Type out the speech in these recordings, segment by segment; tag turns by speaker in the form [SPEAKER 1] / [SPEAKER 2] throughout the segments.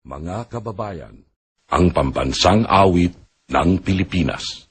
[SPEAKER 1] Mga kababayan, ang pambansang awit ng Pilipinas.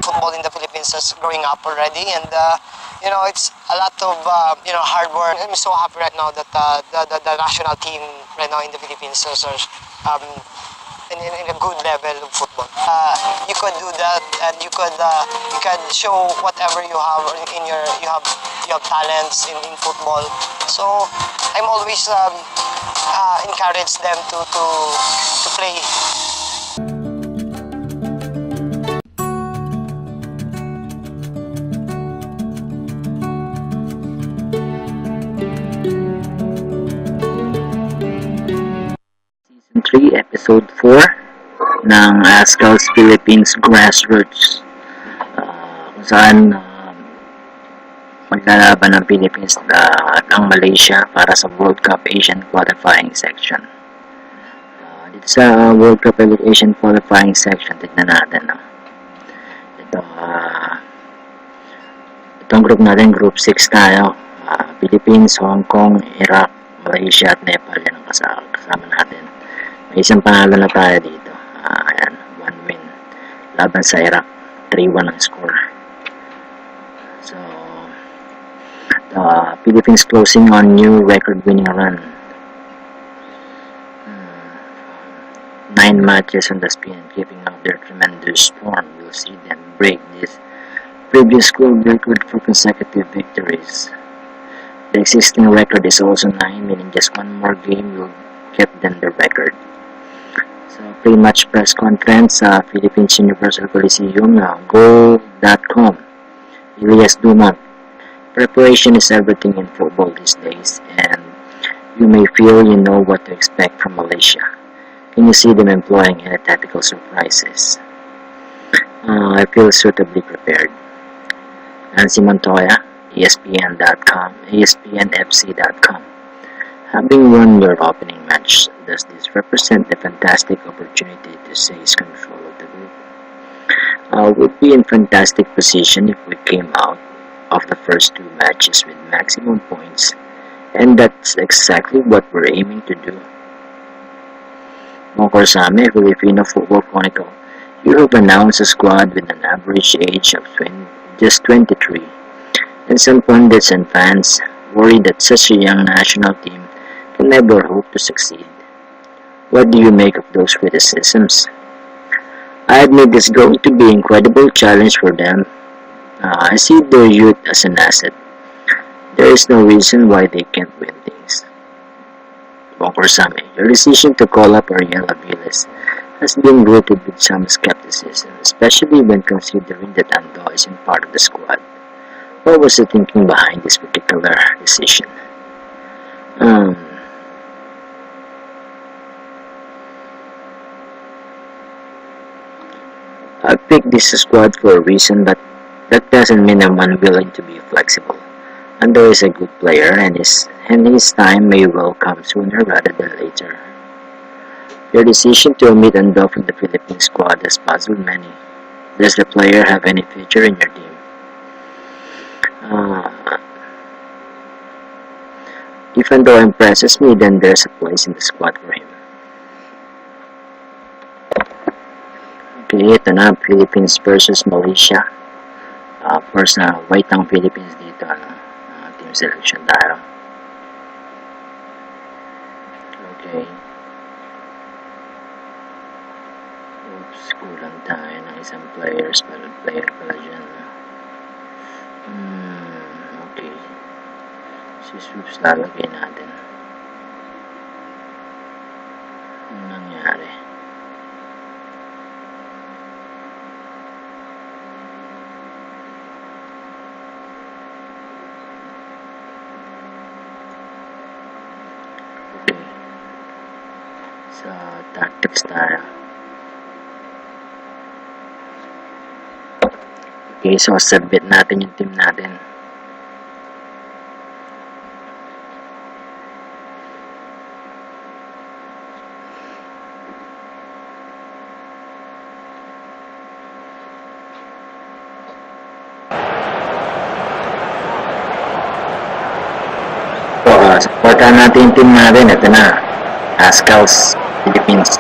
[SPEAKER 2] Football in the Philippines is growing up already, and it's a lot of hard work. I'm so happy right now that the national team right now in the Philippines is in a good level of football. You could do that, and you can show whatever you have in you have talents in football. So I'm always encourage them to play.
[SPEAKER 3] Season 3, Episode 4 ng Azkals Philippines Grassroots, kung saan maglalaban ng Philippines at ang Malaysia para sa World Cup Asian Qualifying Section. Dito sa World Cup Asian Qualifying Section, tignan natin. Itong group natin, Group 6 tayo. Philippines, Hong Kong, Iraq, Malaysia at Nepal, yan ang kasama natin. May isang panalo na tayo dito. Ayan, 1 win. Laban sa Iraq, 3-1 ang score. So, the Philippines closing on new record-winning run. 9 matches on the spin, keeping up their tremendous form. You'll see them break this previous world record for consecutive victories. The existing record is also 9, meaning just one more game will get them the record. So, pre-match press conference sa Philippines Universal Coliseum, Goal.com, Elias Dumont. Preparation is everything in football these days, and you may feel you know what to expect from Malaysia. Can you see them employing any tactical surprises? I feel suitably prepared. Nancy Montoya, ESPN.com, ESPNFC.com. Having won your opening match, does this represent a fantastic opportunity to seize control of the group? We'd be in fantastic position if we came out of the first two matches with maximum points, and that's exactly what we're aiming to do. Tungkol sa amin, Filipino Football Chronicle, you have announced a squad with an average age of just 23, and some pundits and fans worry that such a young national team can never hope to succeed. What do you make of those criticisms? I admit it's going to be an incredible challenge for them. I see their youth as an asset. There is no reason why they can't win things. Bongkor Same, your decision to call up Ariel Aviles has been greeted with some skepticism, especially when considering that Ando isn't part of the squad. What was the thinking behind this particular decision? I picked this squad for a reason, but that doesn't mean I'm unwilling to be flexible. Ando is a good player, and his time may well come sooner rather than later. Your decision to omit Ando from the Philippine squad has puzzled many. Does the player have any future in your team? If Ando impresses me, then there's a place in the squad for him. Okay, ito na, Philippines versus Malaysia. First na, white ang Philippines dito, team selection tayo. Okay. Oops, kulang tayo ng isang player pala dyan. Okay. Si Swoops lalagay natin. Ano nangyari? Sa tactics tayo. Okay, so submit natin yung team natin. So, supportan natin yung team natin. Ito na, Azkals, Philippines.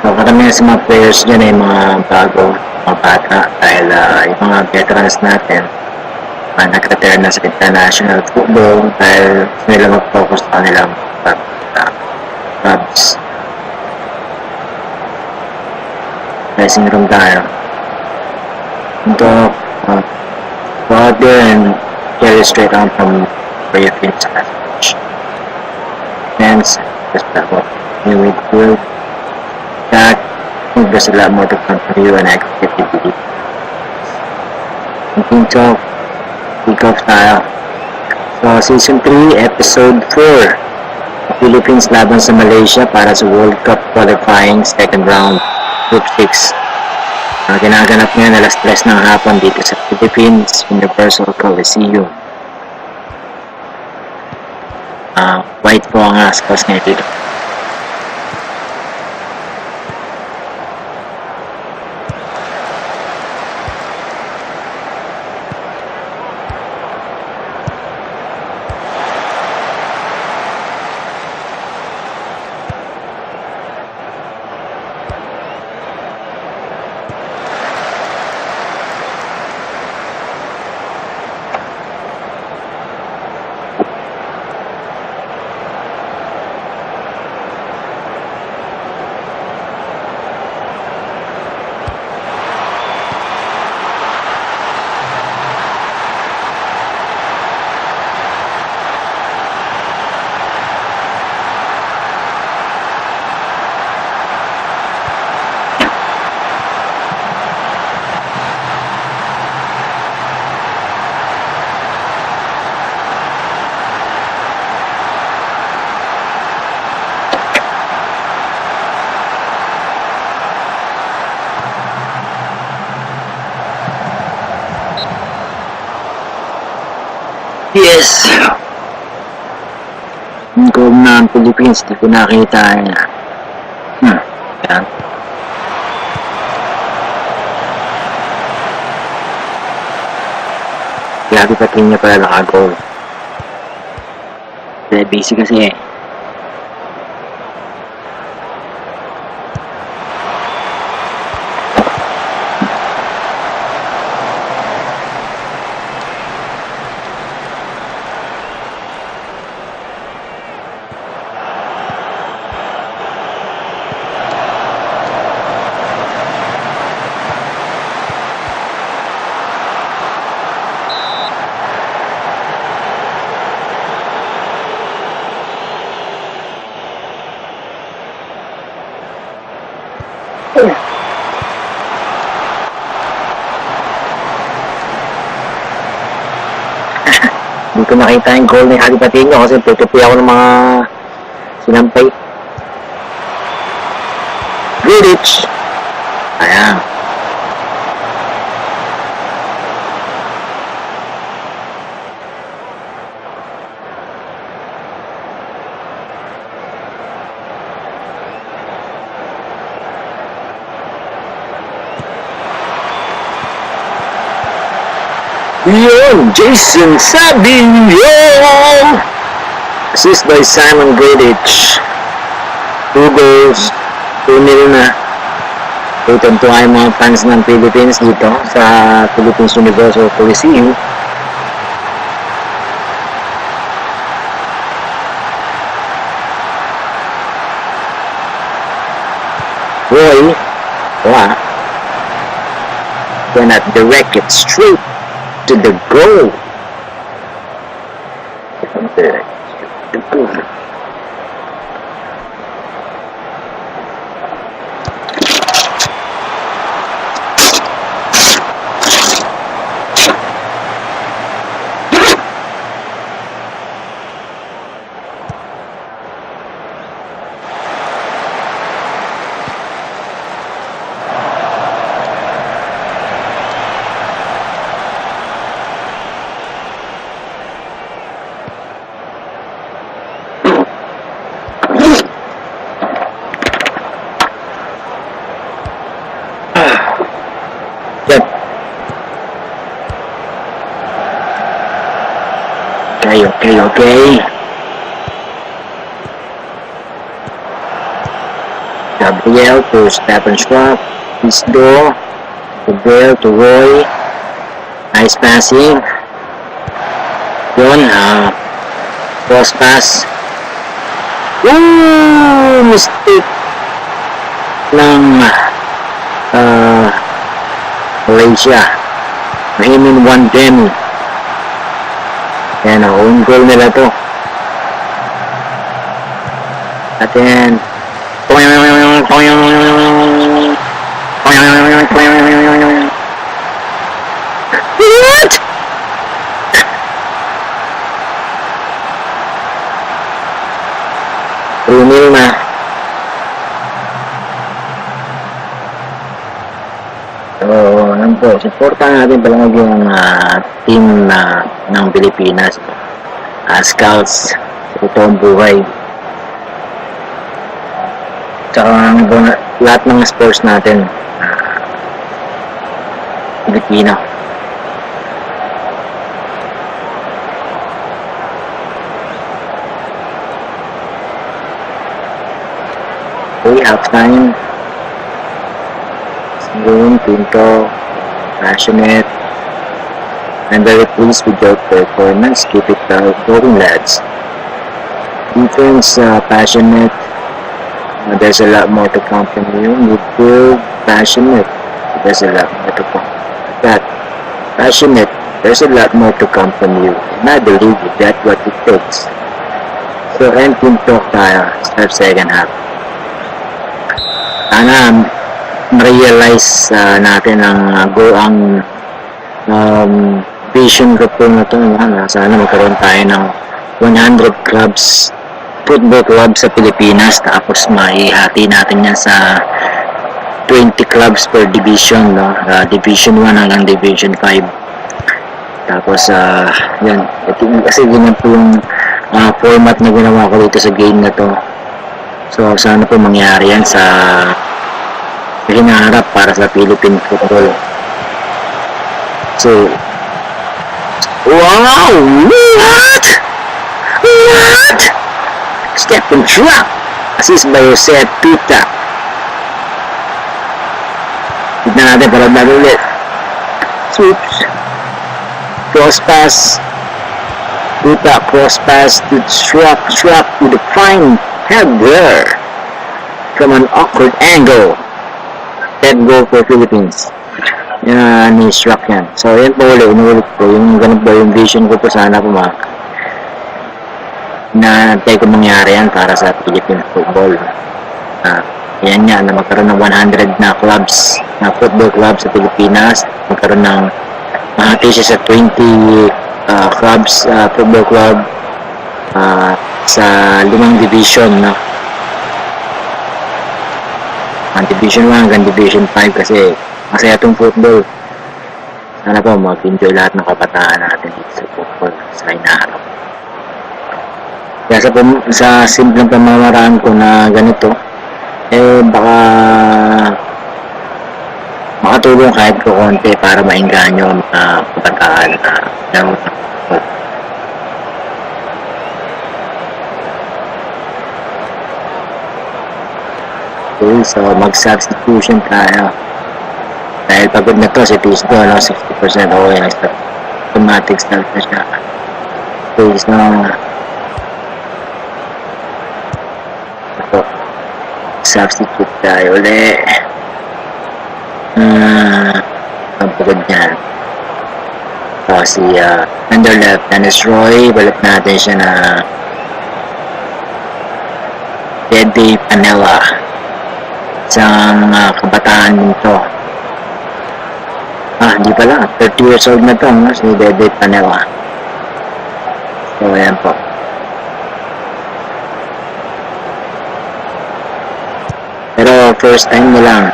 [SPEAKER 3] So, karamihan sa mga players dyan ay mga bago, mga bata, dahil yung mga veterans natin nag-retire na sa international football dahil gusto nila mag-focus sa kanilang clubs. Dressing room tayo. Ito, go out there and carry straight on from where you finish the match. Fans, just that what you would do. That, I think there's a lot more to come from you and I completely believe. Thinking to kick off tayo. So, Season 3, Episode 4. Philippines laban sa Malaysia para sa World Cup qualifying second round, Group 6. Ginaganap ngayon alas 3 ng hapon dito sa Philippines Universal Coliseum. White po ang Azkals ngayon dito. Yes. Yung goal ng Philippines, di ko nakita yan. Yan. Grabe pati niya pala naka-goal. Busy kasi eh. Hindi ko nakita yung goal ni Halipatinho kasi tutupi ako ng mga sinampay. Greenwich! Ayan. Yun! Jason Sabinho! Assist by Simon Greenwich. 2 goals. 2-0 na. Tutuntua yung mga fans ng Philippines dito sa Philippines Universal Coliseum. Roy, cannot direct it straight to the goal. The goal. Okay. Gabriel to Stephen Schwab. Isdo. Gabriel to Roy. Nice passing. Yun, cross pass. Mistake ng Malaysia. Mahimin 1 demi. Yan, own goal nila to. At then, what? Runil na. So, ano po, supportan natin palagi yung team ng Pilipinas. Azkals, sa totoong buhay. Tsaka lahat ng sports natin, Pilipino. Okay, halftime. Boom, Pinto, passionate. I'm very pleased with your performance. Keep it going, lads. Defense, passionate. There's a lot more to come from you. Midfield, passionate. There's a lot more to come. That passionate. There's a lot more to come from you. And I believe that's what it takes. So, end Pinto tayo. Start second half. Sana ma-realize natin ang vision ko po na ito. Sana magkaroon tayo ng 100 clubs, football clubs sa Pilipinas, tapos maihati natin yan sa 20 clubs per division, no? Division 1 hanggang Division 5. Tapos yan, kasi ganyan po yung format na ginawa ko dito sa game na to. So sana po mangyari yan sa hinaharap para sa Philippine football. So wow! What? Step and drop! Assist by Jose Tuta. Tignan natin, parang natin ulit. Swoops. Cross pass. Tuta, cross pass to Struck with a fine header from an awkward angle. Head goal for Philippines. Yan, ni-struck yan. So, yan po inulit ko. Yung ganun po yung vision ko po sana po na-antay ko mangyari yan para sa Philippine football. Yan nga, na magkaroon ng 100 na clubs, na football clubs sa Pilipinas. Magkaroon ng mahati siya sa 20 clubs, football club sa 5 division, no? Division 1 hanggang Division 5 kasi masaya itong football. Sana po mag-enjoy lahat ng kabataan natin dito sa football sa hinaharap. Kaya sa simpleng pamamaraan ko na ganito, baka makatulong kahit ko konti para maingganyo ang mga kabataan na okay, so mag-substitution tayo. Dahil pagod na to, si Tisto, 60% okay na start. Automatic start na siya. Okay, so ito, substitute tayo ulit. Ang pagod niyan. So, si under left, Dennis Roy, balik natin siya na Dede Panela. Isang kabataan nito. Di pala. 30 years old na to, no? Si Dede Panela. So, ayan po. Pero, first time mo lang.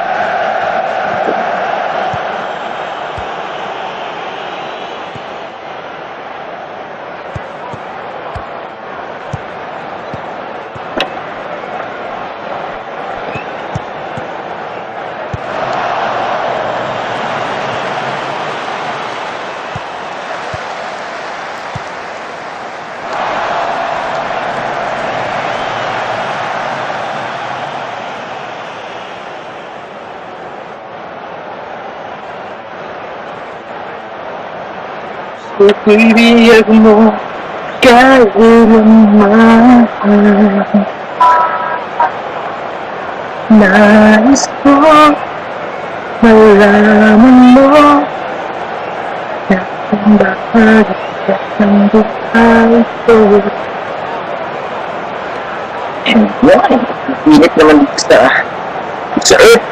[SPEAKER 3] Pag-ibig mo kailanman, nais ko malaman mo na kung bakit ang buhay ko. Yan, init naman dito sa earth.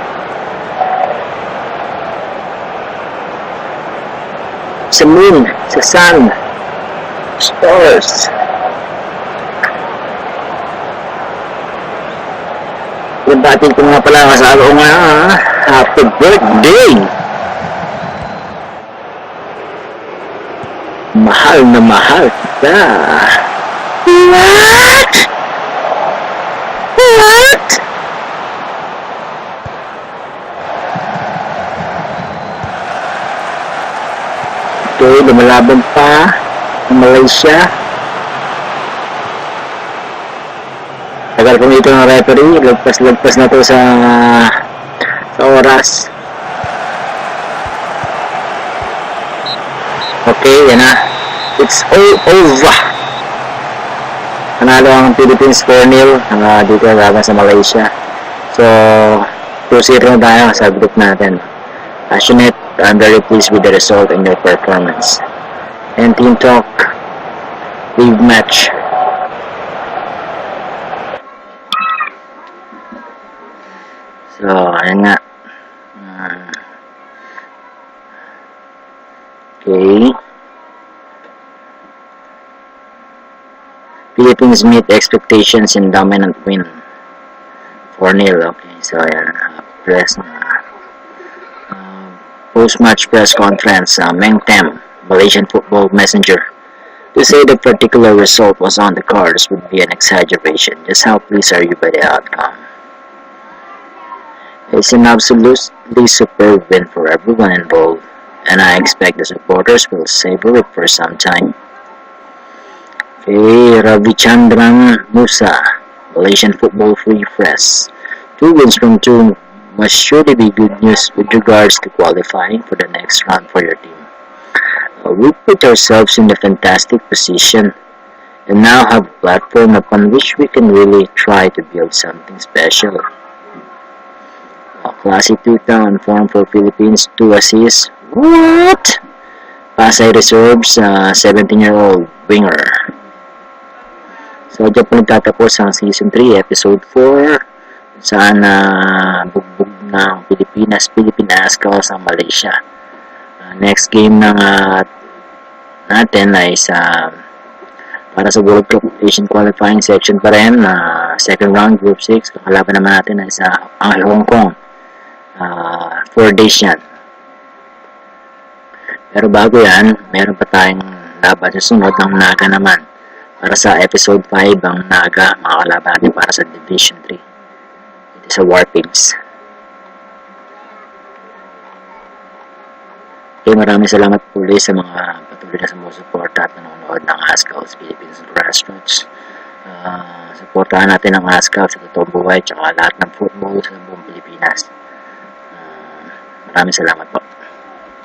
[SPEAKER 3] Sa moon, sa sun, stars. Nabatin ko nga pala kasalo ko nga, happy birthday! Mahal na mahal kita. What? What? Okay, lumalaban pa ang Malaysia. Tagal kong ito ng referee, lagpas na to sa oras. Okay, yan na. It's all over. Panalo ang Philippines 4-0 dito laban sa Malaysia. So, 2-0 na tayo sa group natin. Passionate, I'm very pleased with the result and your performance. And team talk, league match. So, ayan nga. Okay. Philippines meet expectations in dominant win. 4-0. Okay, so ayan. Press post-match press conference, Meng Tem, Malaysian Football Messenger, To say the particular result was on the cards would be an exaggeration. Just how pleased are you by the outcome? It's an absolutely superb win for everyone involved, and I expect the supporters will savor it for some time. Okay, Ravichandran Musa, Malaysian Football Free Press. 2 wins from 2 must surely be good news with regards to qualifying for the next round for your team. We put ourselves in a fantastic position and now have a platform upon which we can really try to build something special. Classy 2-town form for Philippines, 2 assists. What? Pasay reserves 17-year-old winger. So, dyan po nagtatapos ang Season 3, Episode 4, saan bugbog ng Philippine Azkals ang Malaysia. Next game ng natin ay para sa World Cup Asian Qualifying Section pa rin, second round, Group 6. Kakalaban naman natin ay sa Hong Kong. 4 days yan. Pero bago yan, meron pa tayong laban sa sunod ng Naga naman. Para sa Episode 5, ang Naga, makakalaban natin para sa Division 3. Ito sa Warpigs. Okay, maraming salamat po ulit sa mga patuloy na sumusuporta at nanonood ng Azkals Philippines Grassroots. Suportahan natin ang Azkals sa totoong buhay at lahat ng football sa buong Pilipinas. Maraming salamat po.